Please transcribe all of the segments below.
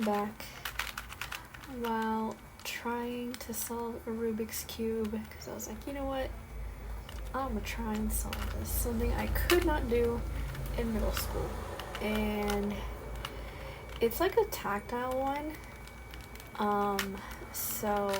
back while trying to solve a Rubik's Cube because I was like, you know what? I'm gonna try and solve this. Something I could not do in middle school. And it's like a tactile one. So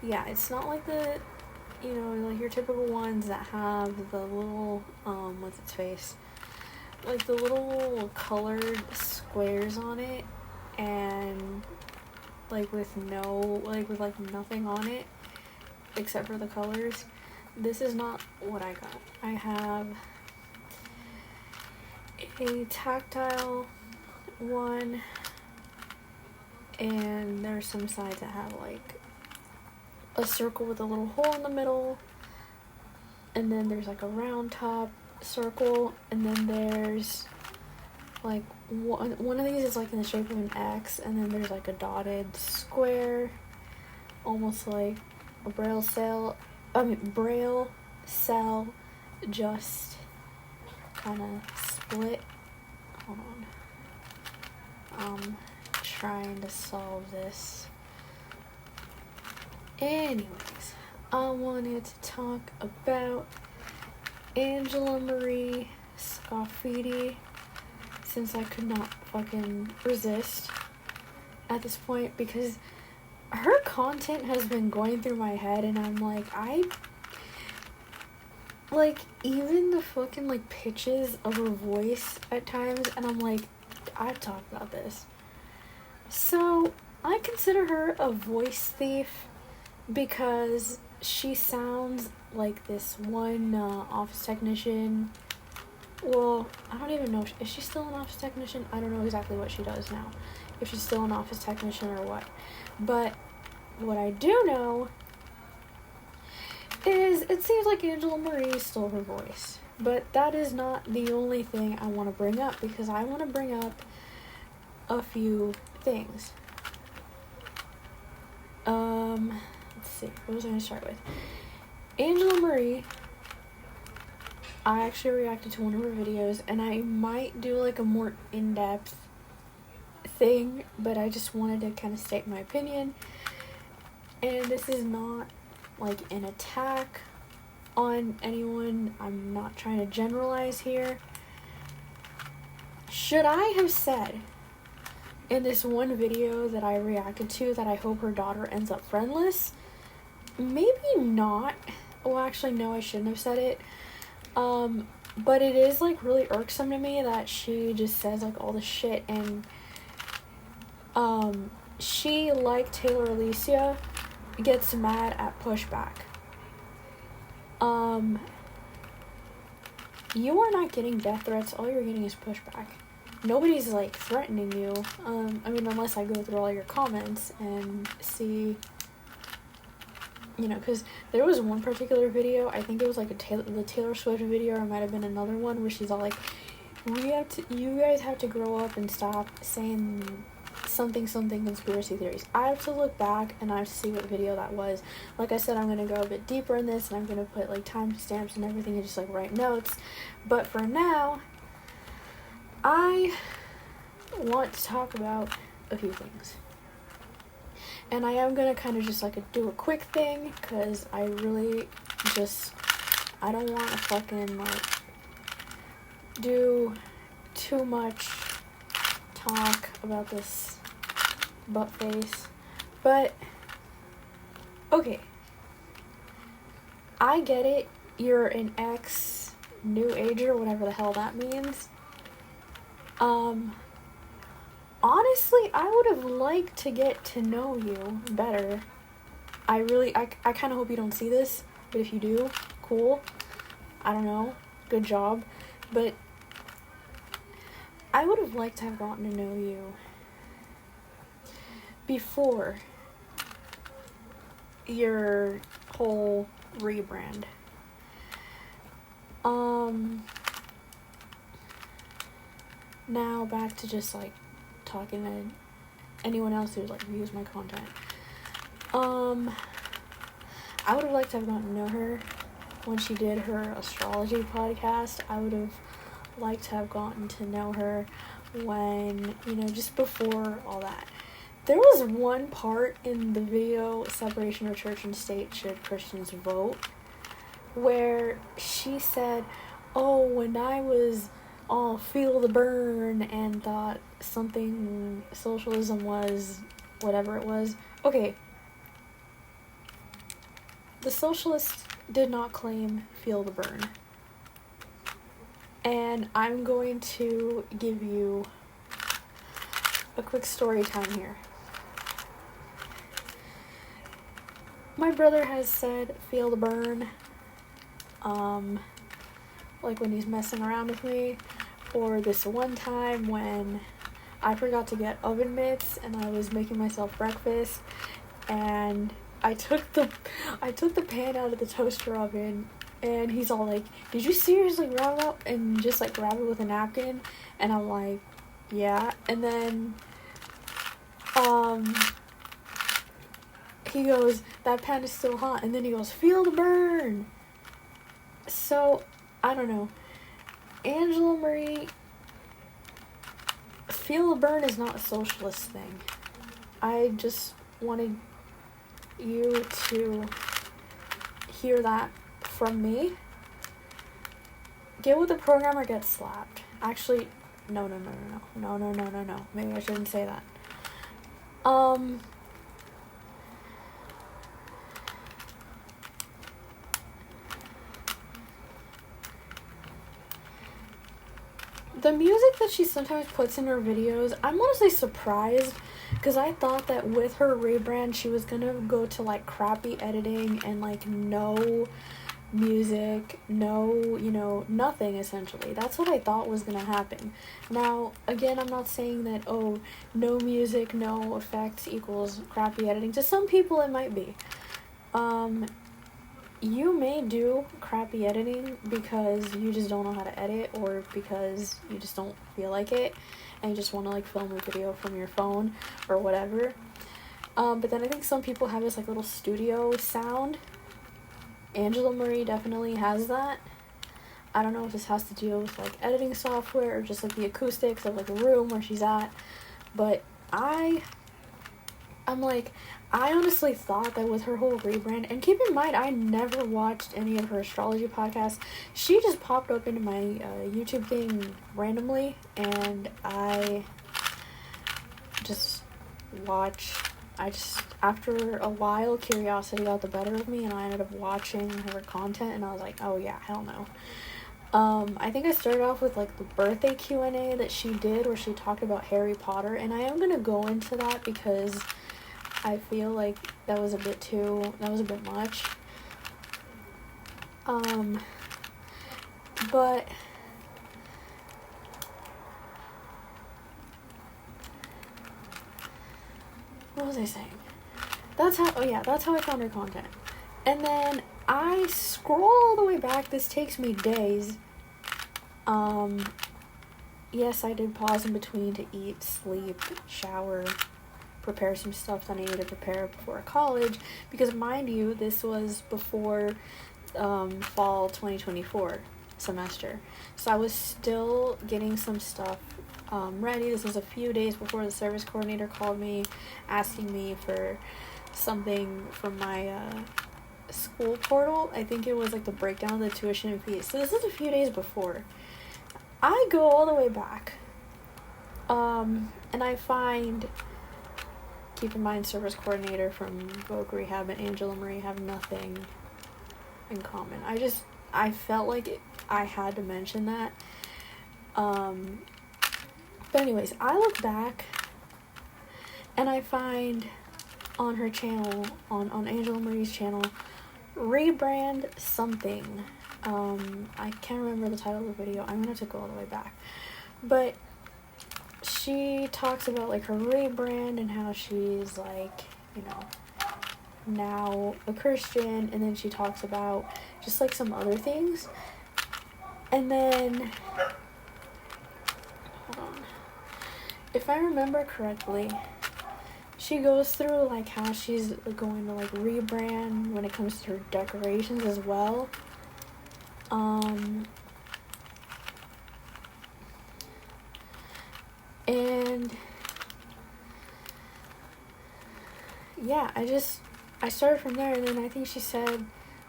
yeah, it's not like the, like your typical ones that have the little, what's its face? Like the little colored squares on it, and with nothing on it except for the colors. This is not what I got. I have a tactile one, and there's some sides that have like a circle with a little hole in the middle, and then there's like a round top circle, and then there's like one of these is like in the shape of an X, and then there's like a dotted square, almost like a braille cell, just kind of split. Hold on. Trying to solve this. Anyways, I wanted to talk about Angelamarie Scafidi, since I could not fucking resist at this point, because her content has been going through my head, and I'm like, even the fucking, pitches of her voice at times, and I'm like, I've talked about this. So, I consider her a voice thief, because she sounds like this one office technician. Well, I don't even know. Is she still an office technician? I don't know exactly what she does now. If she's still an office technician or what. But what I do know is it seems like Angelamarie stole her voice. But that is not the only thing I want to bring up, because I want to bring up a few things. Let's see. What was I going to start with? Angelamarie, I actually reacted to one of her videos, and I might do a more in-depth thing, but I just wanted to kind of state my opinion. And this is not an attack on anyone. I'm not trying to generalize here. Should I have said in this one video that I reacted to that I hope her daughter ends up friendless? Maybe not. Well, actually, no, I shouldn't have said it. But it is really irksome to me that she just says all this shit, and she, like Taylor Alicia, gets mad at pushback. You are not getting death threats. All you're getting is pushback. Nobody's threatening you. Unless I go through all your comments and see, because there was one particular video, I think it was the Taylor Swift video, or it might have been another one, where she's all you guys have to grow up and stop saying something conspiracy theories. I have to look back and I have to see what video that was. Like I said, I'm going to go a bit deeper in this, and I'm going to put timestamps and everything, and just write notes. But for now, I want to talk about a few things. And I am going to kind of just do a quick thing, because I really I don't want to fucking do too much talk about this butt face. But okay, I get it. You're an ex-new ager, whatever the hell that means. Honestly, I would have liked to get to know you better. I kind of hope you don't see this, but if you do, cool. I don't know, good job. But I would have liked to have gotten to know you before your whole rebrand. Now back to just talking to anyone else who views my content. I would have liked to have gotten to know her when she did her astrology podcast. I would have like to have gotten to know her when, you know, just before all that. There was one part in the video, Separation of Church and State, Should Christians Vote?, where she said, oh, when I was all feel the burn and thought something socialism was whatever it was. Okay, the socialists did not claim feel the burn. And I'm going to give you a quick story time here. My brother has said feel the burn, like when he's messing around with me, or this one time when I forgot to get oven mitts and I was making myself breakfast, and I took the pan out of the toaster oven, and he's all like, did you seriously grab it up and just like grab it with a napkin? And I'm like, yeah. And then he goes, that pan is still hot. And then he goes, feel the burn. So I don't know, Angelamarie, feel the burn is not a socialist thing. I just wanted you to hear that from me. Get with the program or get slapped. Actually, no. Maybe I shouldn't say that. The music that she sometimes puts in her videos, I'm honestly surprised, because I thought that with her rebrand, she was gonna go to like crappy editing and like no music, no, you know, nothing essentially. That's what I thought was gonna happen. Now, again, I'm not saying that, oh, no music, no effects equals crappy editing. To some people, it might be. You may do crappy editing because you just don't know how to edit, or because you just don't feel like it and you just want to like film a video from your phone or whatever. But then I think some people have this like little studio sound. Angelamarie definitely has that. I don't know if this has to do with like editing software or just like the acoustics of like the room where she's at, but I'm like, I honestly thought that with her whole rebrand, and keep in mind, I never watched any of her astrology podcasts. She just popped up into my YouTube thing randomly, and I just after a while, curiosity got the better of me, and I ended up watching her content, and I was like, oh yeah, hell no. I think I started off with like the birthday Q&A that she did, where she talked about Harry Potter, and I am gonna go into that because I feel like that was a bit much. But what was I saying? That's how I found her content. And then I scroll all the way back. This takes me days. Yes, I did pause in between to eat, sleep, shower, prepare some stuff that I needed to prepare before college, because mind you, this was before fall 2024 semester, so I was still getting some stuff ready. This was a few days before the service coordinator called me asking me for something from my school portal. I think it was like the breakdown of the tuition and fees. So this is a few days before. I go all the way back, and I find, keep in mind, service coordinator from Vogue Rehab and Angelamarie have nothing in common. I felt like I had to mention that. But anyways, I look back and I find on her channel, on Angelamarie's channel, rebrand something. I can't remember the title of the video. I'm gonna have to go all the way back. But she talks about like her rebrand and how she's like, you know, now a Christian, and then she talks about just like some other things. And then, hold on, if I remember correctly, she goes through like how she's going to like rebrand when it comes to her decorations as well. yeah, I started from there, and then I think she said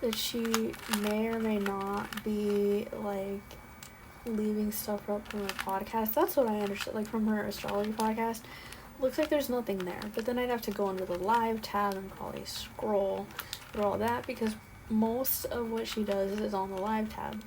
that she may or may not be, like, leaving stuff up from her podcast. That's what I understood, like, from her astrology podcast. Looks like there's nothing there, but then I'd have to go into the live tab and probably scroll through all that, because most of what she does is on the live tab.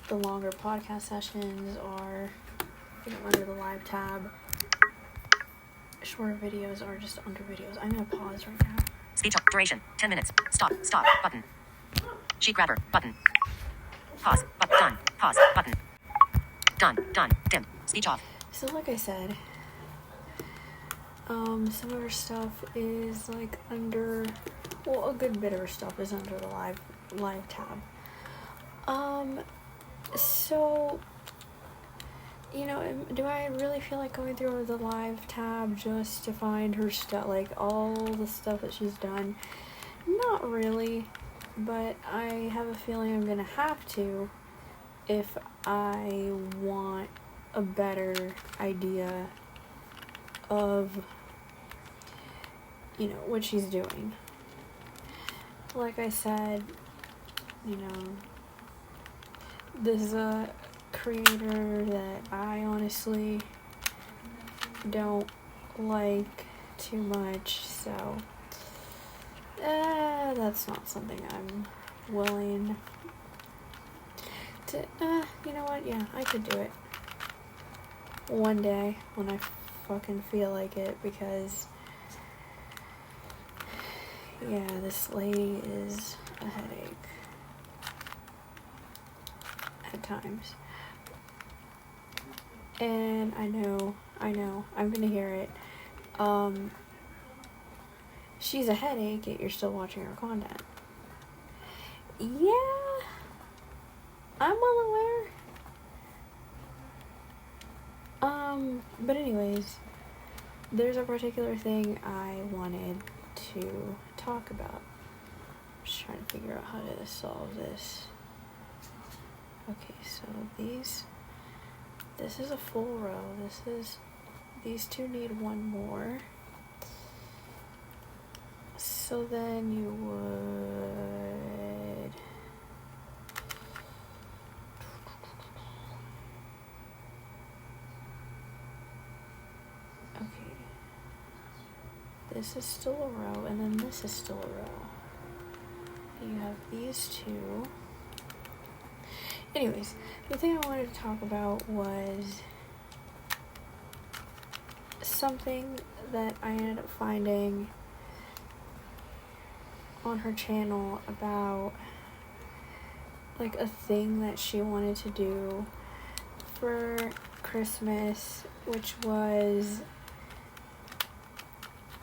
The longer podcast sessions are, under the live tab. Shorter videos are just under videos. I'm gonna pause right now. Speech duration 10 minutes. Stop button. Sheet grabber button. Pause done. Pause button. Done. Dim. Speech off. So like I said, some of her stuff is like under, well, a good bit of her stuff is under the live tab. So, do I really feel like going through the live tab just to find her stuff, like all the stuff that she's done? Not really, but I have a feeling I'm gonna have to if I want a better idea of, what she's doing. Like I said, this is a creator that I honestly don't like too much, so that's not something I'm willing to, you know what, yeah, I could do it one day when I fucking feel like it, because yeah, this lady is a headache at times. And I know, I'm gonna hear it. She's a headache, yet you're still watching her content. Yeah, I'm well aware. But anyways, there's a particular thing I wanted to talk about. I'm just trying to figure out how to solve this. Okay, so this is a full row. These two need one more. So then you would, okay, this is still a row, and then this is still a row. You have these two. Anyways, the thing I wanted to talk about was something that I ended up finding on her channel about, like, a thing that she wanted to do for Christmas, which was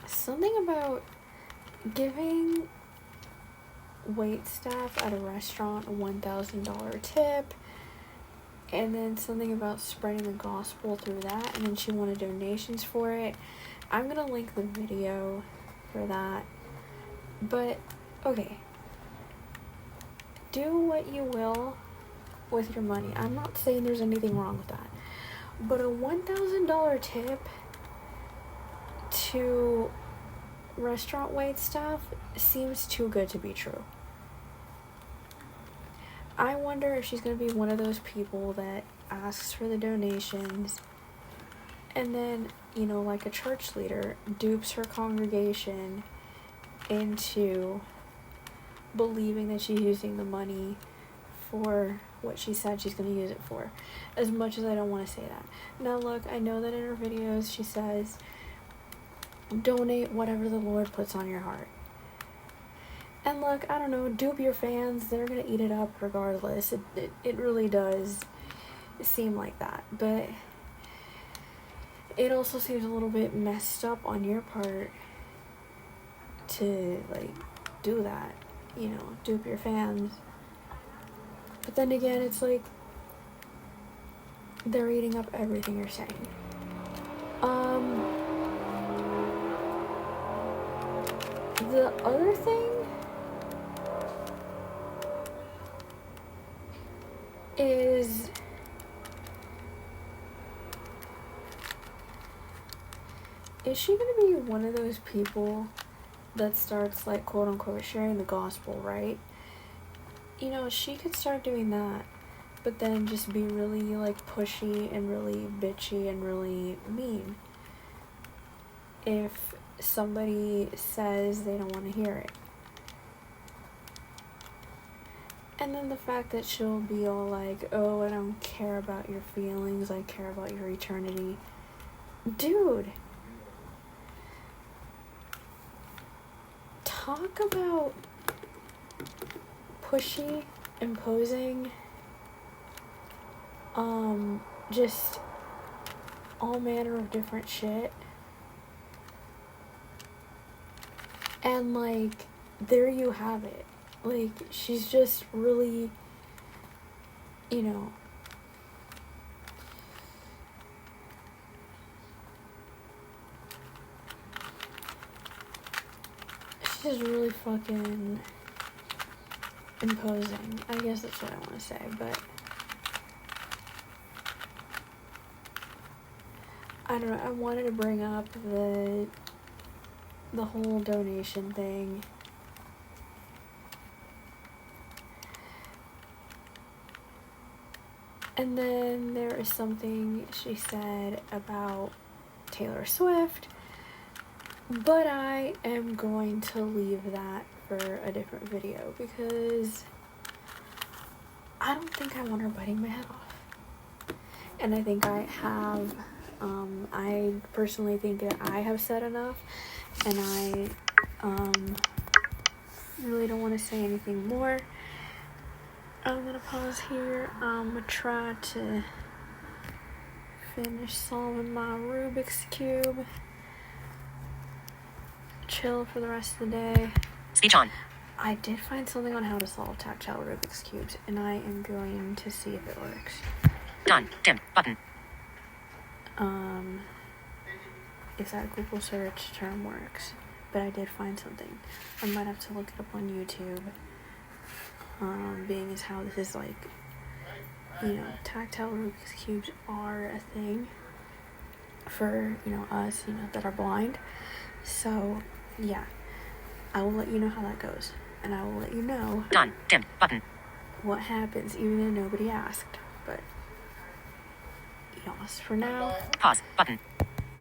something about giving wait staff at a restaurant a $1,000 tip, and then something about spreading the gospel through that, and then she wanted donations for it. I'm gonna link the video for that. But okay, do what you will with your money. I'm not saying there's anything wrong with that, but a $1,000 tip to restaurant wait staff seems too good to be true. I wonder if she's going to be one of those people that asks for the donations and then, like a church leader, dupes her congregation into believing that she's using the money for what she said she's going to use it for. As much as I don't want to say that. Now look, I know that in her videos she says, donate whatever the Lord puts on your heart. And look, I don't know, dupe your fans, they're gonna eat it up regardless. It really does seem like that. But it also seems a little bit messed up on your part to, like, do that. Dupe your fans. But then again, it's like, they're eating up everything you're saying. The other thing is is she gonna be one of those people that starts, like, quote unquote sharing the gospel, right? You know, she could start doing that, but then just be really, like, pushy and really bitchy and really mean if somebody says they don't want to hear it. And then the fact that she'll be all like, oh, I don't care about your feelings, I care about your eternity. Dude, talk about pushy, imposing, just all manner of different shit. And, like, there you have it. Like, she's just really, you know, she's really fucking imposing. I guess that's what I want to say, but I don't know, I wanted to bring up the whole donation thing. And then there is something she said about Taylor Swift, but I am going to leave that for a different video because I don't think I want her biting my head off. And I think I have, I personally think that I have said enough, and I really don't want to say anything more. I'm gonna pause here. I'm gonna try to finish solving my Rubik's Cube. Chill for the rest of the day. Speech on. I did find something on how to solve tactile Rubik's Cubes, and I am going to see if it works. Done. Dim. Button. If that Google search term works. But I did find something. I might have to look it up on YouTube. Being as how this is, like, you know, tactile Rubik's Cubes are a thing for, you know, us, you know, that are blind. So, yeah. I will let you know how that goes. And I will let you know Done. Dim. Button. what happens, even though nobody asked. But, yas, for now. Pause. Button.